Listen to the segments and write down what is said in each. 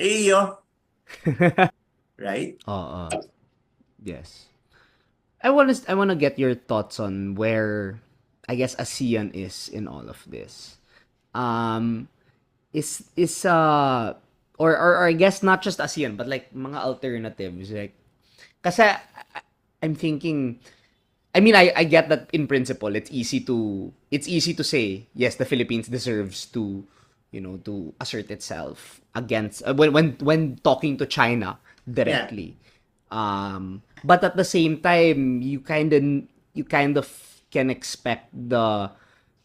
Eiyo, right? Oo. Yes. I wanna get your thoughts on where I guess ASEAN is in all of this. Um is or I guess not just ASEAN but like mga alternatives like kasi I'm thinking I mean I get that in principle it's easy to say yes the Philippines deserves to to assert itself against when talking to China Yeah. directly. But at the same time you kind of can expect the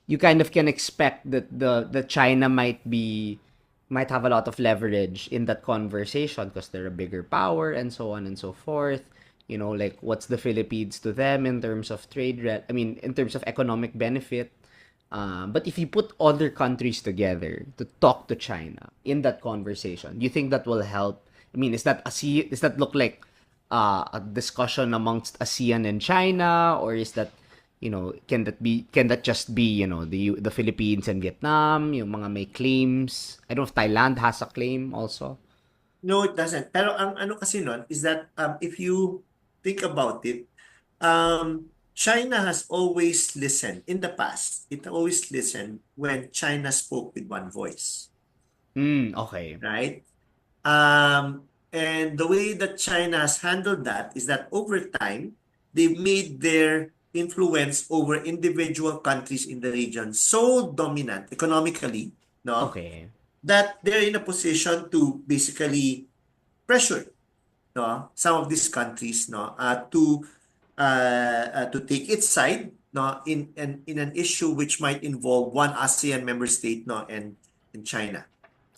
you kind of can expect that the China might have a lot of leverage in that conversation because they're a bigger power and so on and so forth. Like what's the Philippines to them in terms of I mean, in terms of economic benefit. But if you put other countries together to talk to China in that conversation, do you think that will help? I mean, does that look like a discussion amongst ASEAN and China, or is that can that just be the Philippines and Vietnam, yung mga may claims? I don't know if Thailand has a claim also. No, it doesn't. Pero ang ano kasi nun is that if you think about it, China has always listened. In the past, it always listened when China spoke with one voice, Okay. right? And the way that China has handled that is that over time, they've made their influence over individual countries in the region so dominant economically, no, Okay. that they're in a position to basically pressure, no, some of these countries, no, to take its side, no, in an issue which might involve one ASEAN member state, no, and China.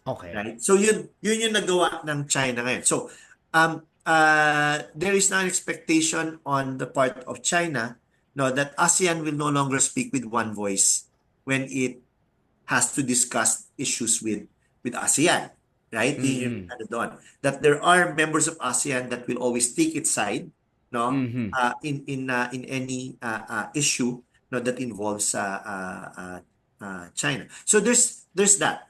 Okay. Right? So yun yung nagawa ng China ngayon. So there is now an expectation on the part of China, no, that ASEAN will no longer speak with one voice when it has to discuss issues with ASEAN, right? Yung Mm. ano doon. That there are members of ASEAN that will always take its side, no, Mhm. in any issue, no, that involves China. So there's that,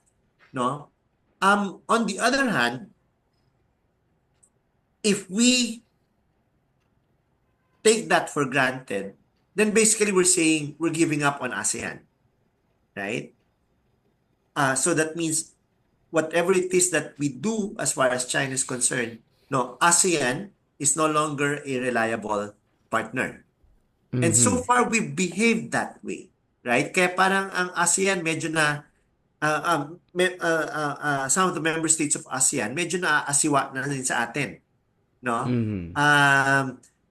no. On the other hand, if we take that for granted, then basically we're saying we're giving up on ASEAN, right? So that means whatever it is that we do as far as China is concerned, no, ASEAN is no longer a reliable partner. And so Mhm. far, we've behaved that way, right? Kaya parang ang ASEAN medyo na, some of the member states of ASEAN, medyo na asiwa na rin sa atin, no? Mhm.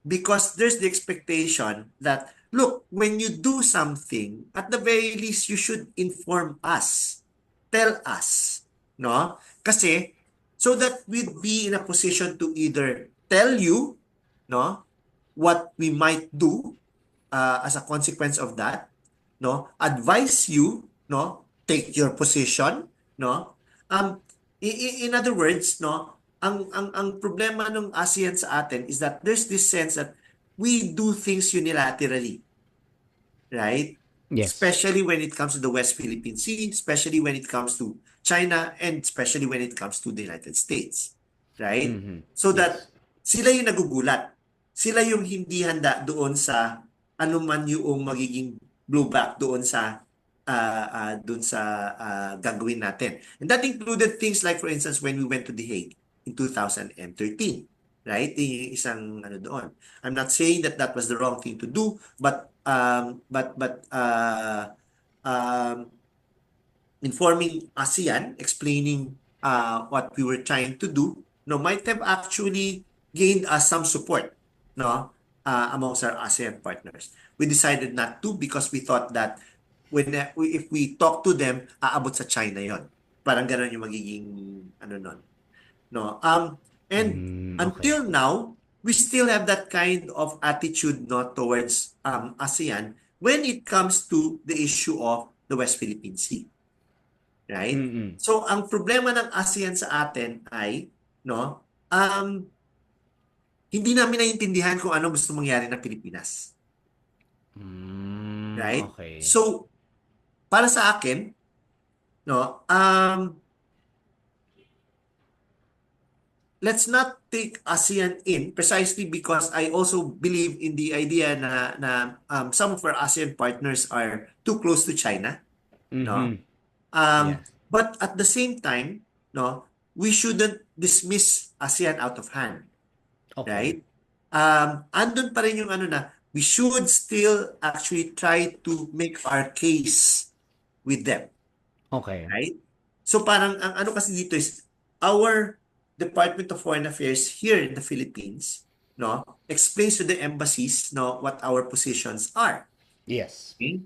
Because there's the expectation that, look, when you do something, at the very least, you should inform us. Tell us, no? Kasi, so that we'd be in a position to either tell you, no, what we might do as a consequence of that, no? Advise you, no? Take your position, no? Um, in other words, no? Ang problema ng ASEAN sa atin is that there's this sense that we do things unilaterally, right? Yes. Especially when it comes to the West Philippine Sea, especially when it comes to China, and especially when it comes to the United States, right? Mhm. So that Yes. sila yung nagugulat. Sila yung hindi handa doon sa anuman yung magiging blowback doon sa gagawin natin. And that included things like, for instance, when we went to The Hague in 2013, right? Yung isang ano doon. I'm not saying that that was the wrong thing to do, but informing ASEAN, explaining what we were trying to do, no, might have actually gained us some support, no, amongst our ASEAN partners. We decided not to because we thought that if we talk to them, aabot sa China yon. Parang gano'n yung magiging ano nun. No. And Okay. until now, we still have that kind of attitude, no, towards ASEAN when it comes to the issue of the West Philippine Sea, right? Mm. So ang problema ng ASEAN sa atin ay, no, um hindi namin naiintindihan kung ano gusto mangyari ng Pilipinas, right? Okay. So para sa akin, no, let's not take ASEAN in precisely because I also believe in the idea na some of our ASEAN partners are too close to China, no? Mm-hmm. Um, Yes. but at the same time, no, we shouldn't dismiss ASEAN out of hand, Okay. right? Andun pa rin yung ano na we should still actually try to make our case with them, Okay. right? So parang ang ano kasi dito is our Department of Foreign Affairs here in the Philippines, no, explains to the embassies, no, what our positions are. Yes. Okay?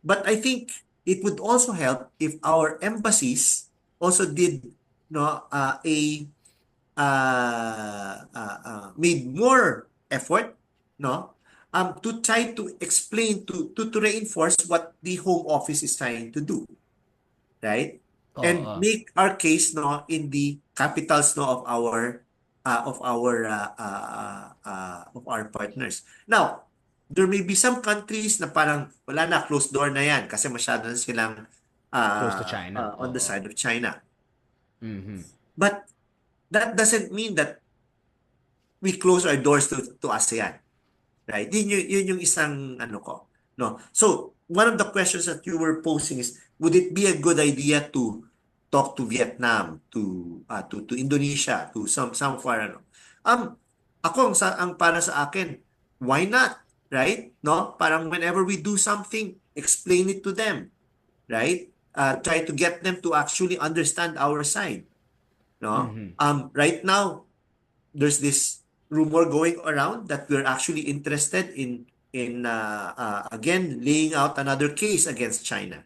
But I think it would also help if our embassies also did, no, made more effort, no, to try to explain to reinforce what the Home Office is trying to do, right? And Oo. make our case, no, in the capitals, no, of our partners. Now, there may be some countries na parang wala na, closed door na yan kasi masyado na silang Close to China. on the Oo. side of China. Mm-hmm. But that doesn't mean that we close our doors to ASEAN. Right? Yun yung isang ano ko. No? So, one of the questions that you were posing is, would it be a good idea to talk to Vietnam, to Indonesia, to some of our ano? Um, ang para sa akin, why not? Right? No? Parang whenever we do something, explain it to them. Right? Try to get them to actually understand our side. No? Mm-hmm. Right now, there's this rumor going around that we're actually interested in again laying out another case against China,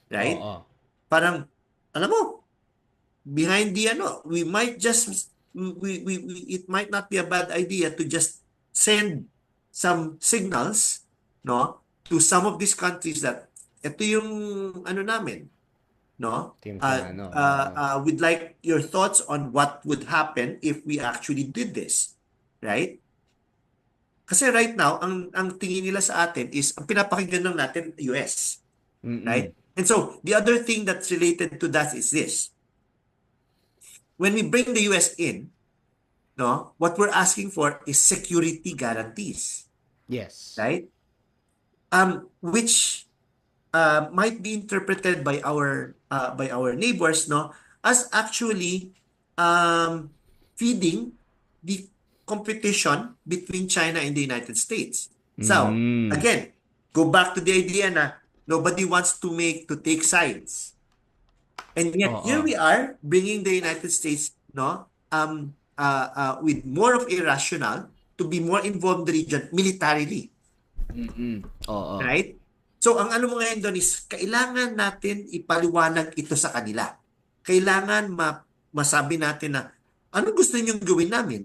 right? Oo. Parang alam mo, behind the ano, we might just we it might not be a bad idea to just send some signals, no, to some of these countries that ito yung ano namin, no? Team plano. Oo. We'd like your thoughts on what would happen if we actually did this, right? Kasi right now, ang tingin nila sa atin is, ang pinapakinggan lang natin, US, Mm-mm. right? And so, the other thing that's related to that is this. When we bring the US in, no, what we're asking for is security guarantees, Yes. right? Which might be interpreted by our neighbors, no, as actually feeding the competition between China and the United States. So Mm. again, go back to the idea na nobody wants to take sides, and yet here Oo. we are bringing the United States, no, with more of a rationale to be more involved in the region militarily. Mm-mm. Oo. Right? So, ang ano mo ngayon doon is, kailangan natin ipaliwanag ito sa kanila. Kailangan masabi natin na, anong gusto ninyong gawin namin?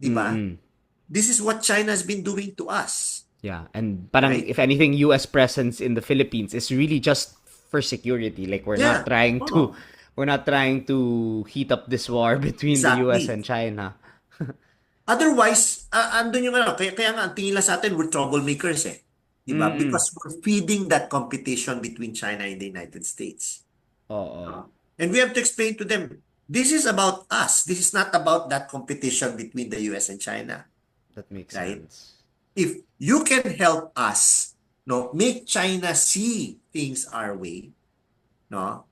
Di ba? Mm-mm. This is what China has been doing to us. Yeah, and parang Right? if anything, U.S. presence in the Philippines is really just for security. Like Yeah. Oh, we're not trying to heat up this war between the U.S. exactly. and China. Otherwise, andun yung ano, kaya nga ang tingin lang sa atin, we're troublemakers eh. Di ba? Mm-mm. Because we're feeding that competition between China and the United States. Oo. No? And we have to explain to them, this is about us. This is not about that competition between the US and China, That makes right? sense. If you can help us, no, make China see things our way, no,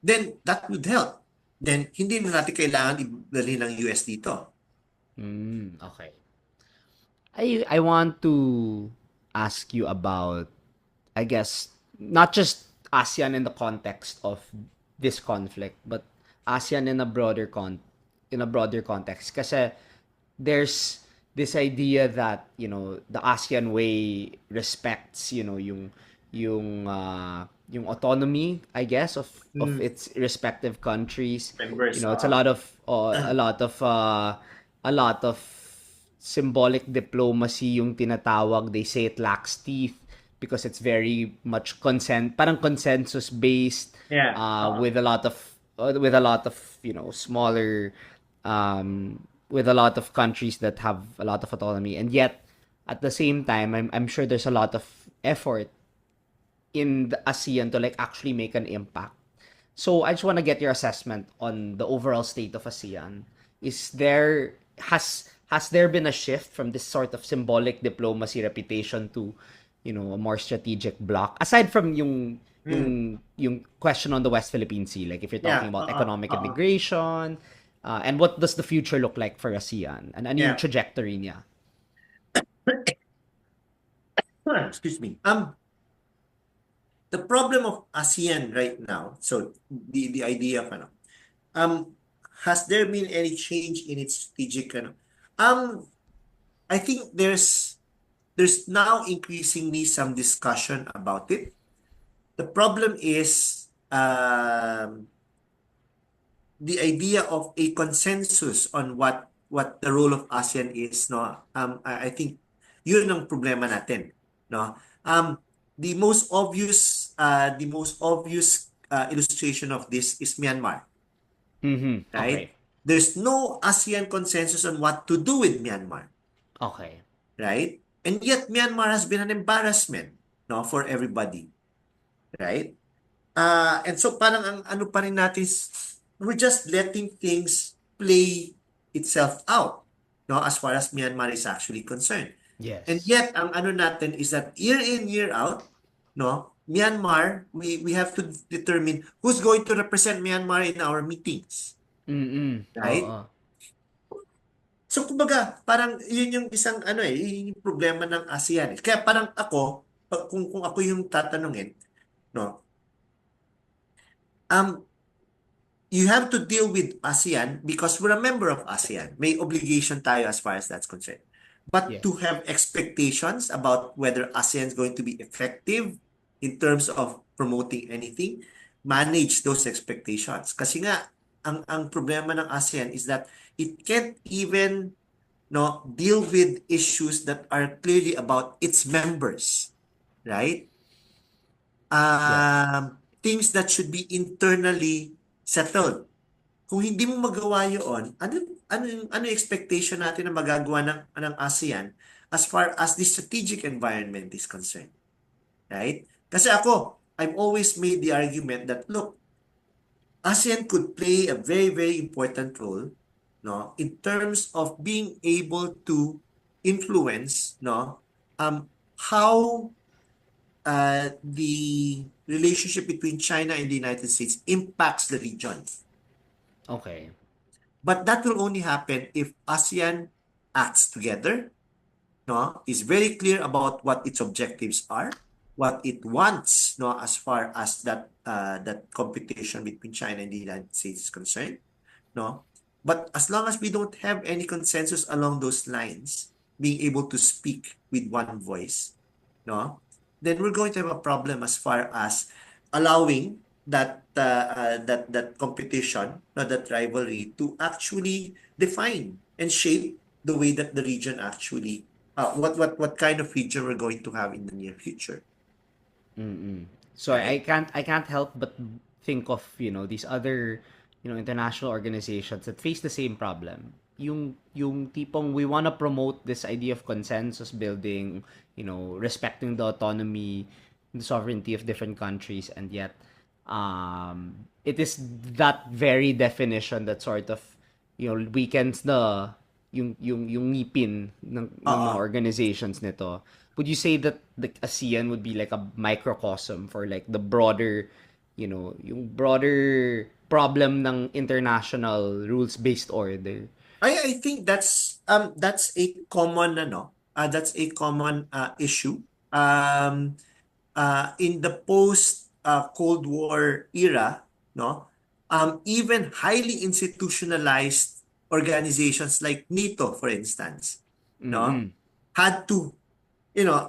then that would help. Then hindi na natin kailangan ibalik ng US dito. Okay. I want to ask you about, I guess, not just ASEAN in the context of this conflict, but ASEAN in a broader context. Kasi there's this idea that, the ASEAN way respects, yung autonomy, I guess, of Mm. its respective countries. Members, It's a lot of symbolic diplomacy yung tinatawag. They say it lacks teeth because it's very much parang consensus based, yeah. with a lot of, smaller, with a lot of countries that have a lot of autonomy, and yet at the same time, I'm sure there's a lot of effort in the ASEAN to like actually make an impact. So I just want to get your assessment on the overall state of ASEAN. Is there has there been a shift from this sort of symbolic diplomacy reputation to, a more strategic bloc? Aside from Hmm. yung question on the West Philippine Sea, like if you're talking Yeah, about economic oo. integration, and what does the future look like for ASEAN? And ano yung Yeah. trajectory niya? Excuse me. The problem of ASEAN right now, so the idea of um, has there been any change in its strategic I think there's now increasingly some discussion about it. The problem is the idea of a consensus on what the role of ASEAN is, no. I think yun ang problema natin, no. The most obvious illustration of this is Myanmar, Mhm. right? Okay. There's no ASEAN consensus on what to do with Myanmar, Okay. right? And yet Myanmar has been an embarrassment, no, for everybody, right? And so parang ang ano pa rin natin, we're just letting things play itself out, no, as far as Myanmar is actually concerned. And Yes. yet, ang ano natin is that year in, year out, no, Myanmar, we have to determine who's going to represent Myanmar in our meetings, Mm. right? Oo. So, kumbaga, parang yun yung isang ano yun yung problema ng ASEAN. Kaya parang ako, kung ako yung tatanungin, no, um, you have to deal with ASEAN because we're a member of ASEAN. May obligation tayo as far as that's concerned. But to Yes. have expectations about whether ASEAN is going to be effective in terms of promoting anything, manage those expectations. Kasi nga, ang problema ng ASEAN is that it can't even no deal with issues that are clearly about its members, right? Yes. Things that should be internally settled. Kung hindi mo magawa yun, ano yung expectation natin na magagawa ng ASEAN as far as the strategic environment is concerned, right? Kasi ako, I've always made the argument that, look, ASEAN could play a very, very important role, no, in terms of being able to influence, no, how the relationship between China and the United States impacts the region. Okay. But that will only happen if ASEAN acts together, no, is very clear about what its objectives are, what it wants, no, as far as that competition between China and the United States is concerned, no. But as long as we don't have any consensus along those lines, being able to speak with one voice, no, then we're going to have a problem as far as allowing that competition, no, that rivalry to actually define and shape the way that the region actually, what kind of region we're going to have in the near future, So I right? can't help but think of, these other, international organizations that face the same problem. Yung tipong we want to promote this idea of consensus building, respecting the autonomy, the sovereignty of different countries, and yet it is that very definition that sort of, weakens yung ngipin ng mga Oo. organizations nito. Would you say that the ASEAN would be like a microcosm for like the broader, yung broader problem ng international rules-based order? I think that's a common that's a common issue in the post Cold War era, no, even highly institutionalized organizations like NATO, for instance, no, Mm. had to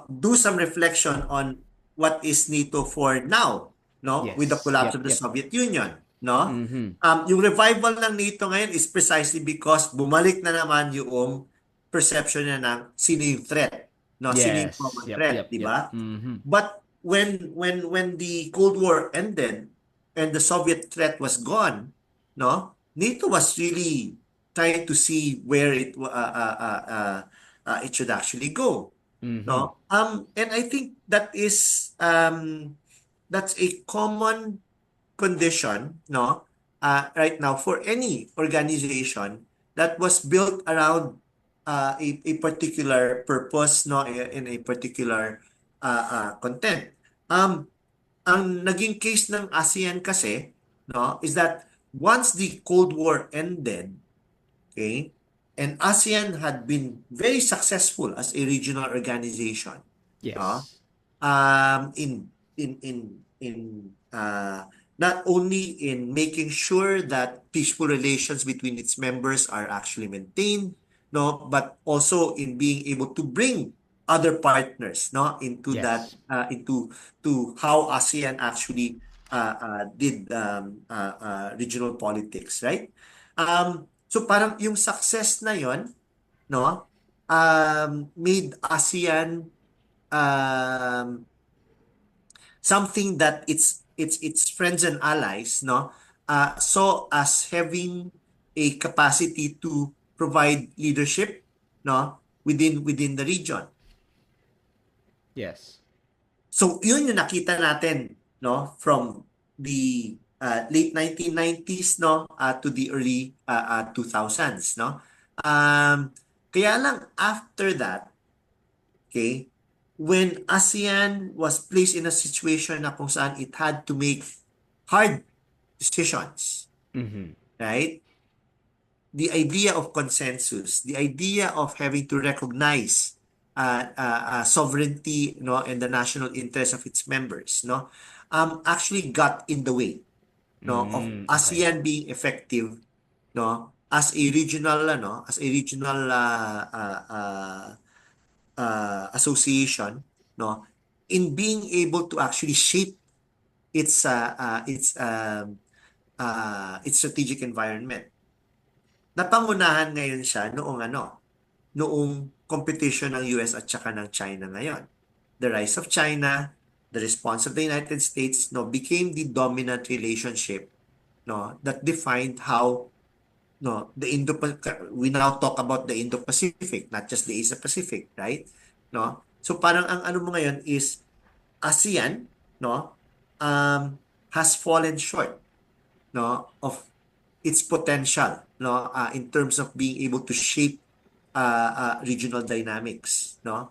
do some reflection on what is NATO for now, no? With the Yes. collapse Yep, of the yep. Soviet Union, no? Mhm. Yung revival ng NATO ngayon is precisely because bumalik na naman yung perception niya ng sino yung threat, no? Sino yung Yes. common Yep, threat, yep, di yep. ba? Mhm. But when the Cold War ended and the Soviet threat was gone, no? NATO was really trying to see where it should actually go, Mhm. no? And I think that's a common condition, no, right now for any organization that was built around a particular purpose, no, in a particular content. Um, ang naging case ng ASEAN kasi, no, is that once the Cold War ended, okay, and ASEAN had been very successful as a regional organization, no, Yes. in not only in making sure that peaceful relations between its members are actually maintained, no, but also in being able to bring other partners, no, into that Yes. into to how ASEAN actually did regional politics, right? So parang yung success na yon, no, made ASEAN um, something that its friends and allies, no, saw as having a capacity to provide leadership, no, within the region. Yes. So yun yung nakita natin, no, from the late 1990s, no, to the early 2000s, no. Um, Kaya lang after that, okay, when ASEAN was placed in a situation na kung saan it had to make hard decisions, Mm-hmm. right? The idea of consensus, the idea of having to recognize sovereignty, no, and the national interest of its members, no, actually got in the way, no, of Okay. ASEAN being effective, no, as a regional, as a regional association, no, in being able to actually shape its strategic environment. Napangunahan ngayon siya noong competition ng US at saka ng China ngayon. The rise of China, the response of the United States, no, became the dominant relationship, no, that defined how, no, the Indo we now talk about the Indo-Pacific, not just the Asia-Pacific, right? No? So parang ang ano mo ngayon is ASEAN, no, has fallen short, no, of its potential, no, in terms of being able to shape regional dynamics, no.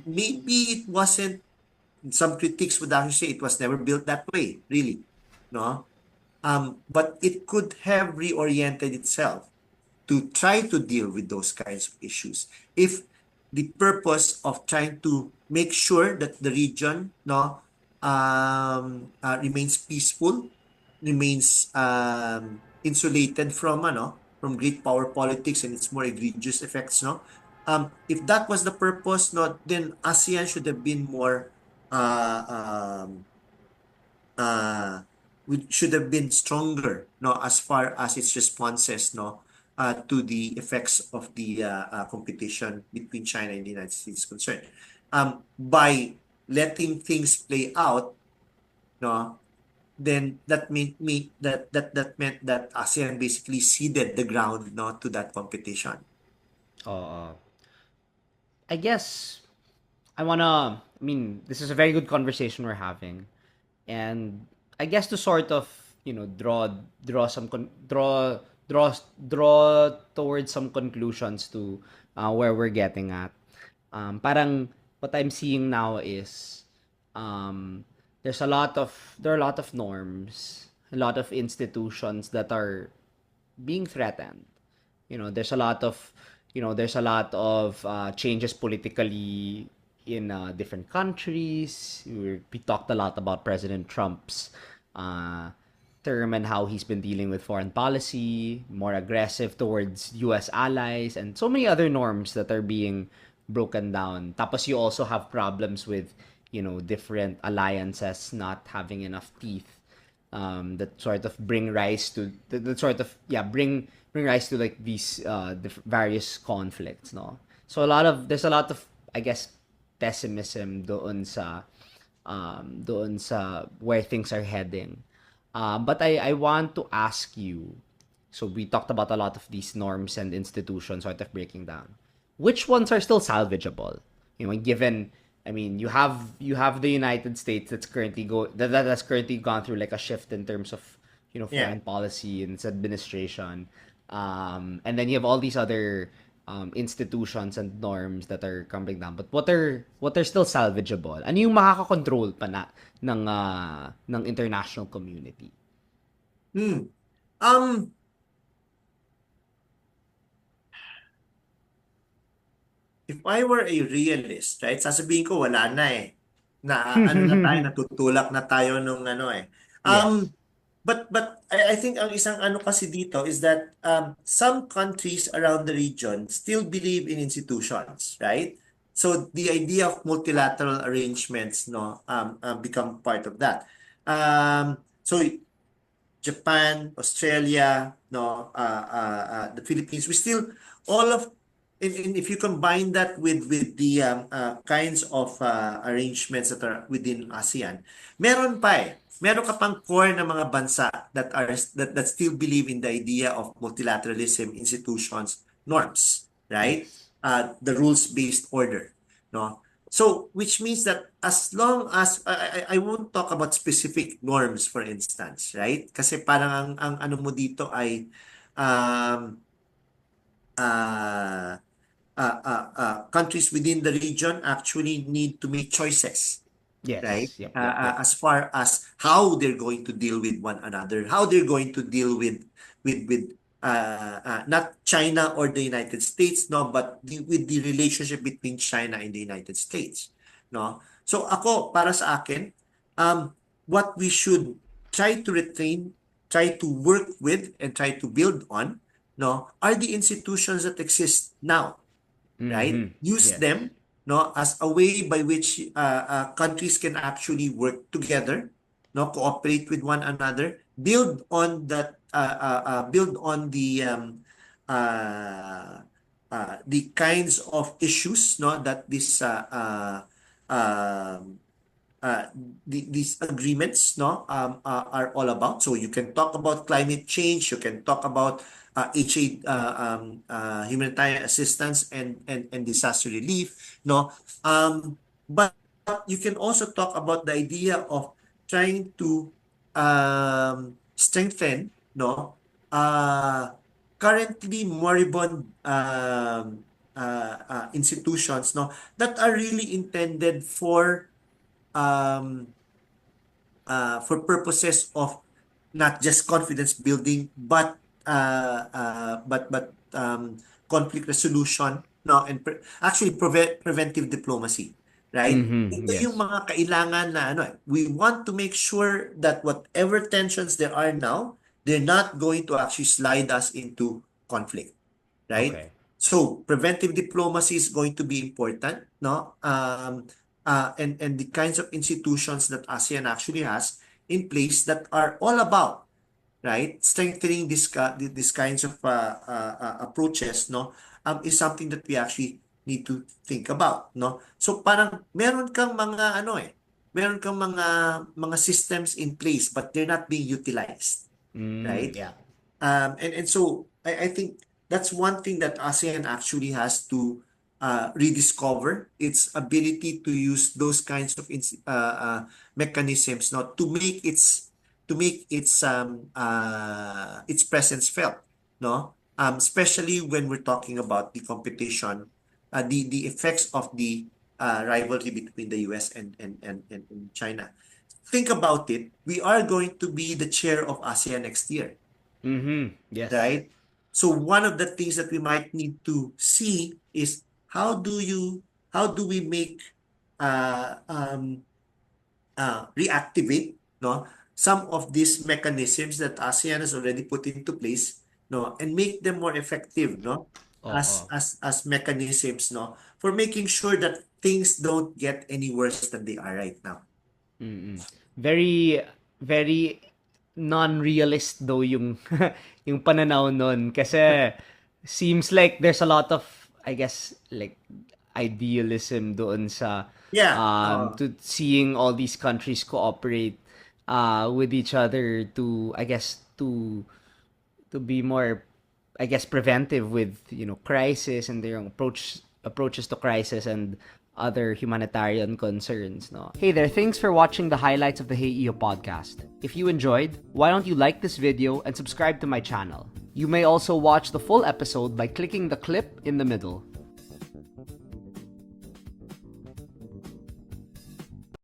Maybe it wasn't. Some critics would actually say it was never built that way, really, no. But it could have reoriented itself to try to deal with those kinds of issues. If the purpose of trying to make sure that the region, no, remains peaceful, remains insulated from great power politics and its more egregious effects, no. If that was the purpose, no, then ASEAN should have been more uh, um, should have been stronger, no, as far as its responses, no, to the effects of the competition between China and the United States is concerned. By letting things play out, no, then that meant that ASEAN basically ceded the ground, no, to that competition. Uh, I guess I mean, this is a very good conversation we're having. And I guess to sort of, draw some, draw towards some conclusions to where we're getting at. Parang what I'm seeing now is um, there are a lot of norms, a lot of institutions that are being threatened. There's a lot of changes politically in different countries. We talked a lot about President Trump's uh, term and how he's been dealing with foreign policy, more aggressive towards US allies, and so many other norms that are being broken down. Tapos you also have problems with, different alliances not having enough teeth, that sort of bring rise to that sort of bring rise to like these various conflicts, no. So there's a lot of, I guess, pessimism doon sa where things are heading. But I want to ask you, so we talked about a lot of these norms and institutions sort of breaking down. Which ones are still salvageable? Given I mean, you have the United States that's currently gone through like a shift in terms of Yeah. foreign policy and its administration, and then you have all these other institutions and norms that are coming down. But what are still salvageable? Ano yung makakakontrol pa na ng international community? Hmm. Um, if I were a realist, right, sasabihin ko wala na eh. Na ano na tayo, natutulak na tayo nung ano eh. Yes. But I think ang isang ano kasi dito is that some countries around the region still believe in institutions, right? So the idea of multilateral arrangements no become part of that. So Japan, Australia, no, the Philippines, we still all of and if you combine that with the kinds of arrangements that are within ASEAN, meron pa eh. Meron ka pang core na mga bansa that still believe in the idea of multilateralism, institutions, norms, right? Yes. The rules-based order, no? So, which means that as long as I won't talk about specific norms, for instance, right? Kasi parang ang ano mo dito ay um, uh, countries within the region actually need to make choices, right? Yes. Yep. Yep. Yep. As far as how they're going to deal with one another, how they're going to deal with not China or the United States, no, but with the relationship between China and the United States, no. So ako para sa akin, what we should try to retain, try to work with, and try to build on, no, are the institutions that exist now, right? Mm-hmm. Use Yes. them no as a way by which countries can actually work together, no, cooperate with one another, build on the kinds of issues no that this um, uh, these agreements no are all about. So you can talk about climate change, you can talk about humanitarian assistance and disaster relief, no. But you can also talk about the idea of trying to strengthen no uh, currently moribund institutions no that are really intended um, for purposes of not just confidence building but conflict resolution no and actually preventive diplomacy, right? Mm-hmm. Ito yung Yes. mga kailangan na ano we want to make sure that whatever tensions there are now, they're not going to actually slide us into conflict, right? Okay. So preventive diplomacy is going to be important, no? And the kinds of institutions that ASEAN actually has in place that are all about, right, strengthening this kinds of approaches, no, is something that we actually need to think about, no? So parang meron kang mga systems in place, but they're not being utilized, Mm, right? yeah. And so I think that's one thing that ASEAN actually has to rediscover its ability to use those kinds of mechanisms not to make its presence felt, no, especially when we're talking about the competition, the effects of the rivalry between the US and China. Think about it, we are going to be the chair of ASEAN next year, Mm-hmm. Yes. right? So one of the things that we might need to see is how do we make uh, um, reactivate no some of these mechanisms that ASEAN has already put into place no and make them more effective no Oo. as mechanisms no for making sure that things don't get any worse than they are right now. Mm. Very very non-realist though yung yung pananaw nun kasi seems like there's a lot of I guess like idealism doon sa Yeah. to seeing all these countries cooperate with each other to I guess to be more I guess preventive with crisis and their approaches to crisis and other humanitarian concerns, no? Hey there, thanks for watching the highlights of the Hey Eiyo podcast. If you enjoyed, why don't you like this video and subscribe to my channel? You may also watch the full episode by clicking the clip in the middle.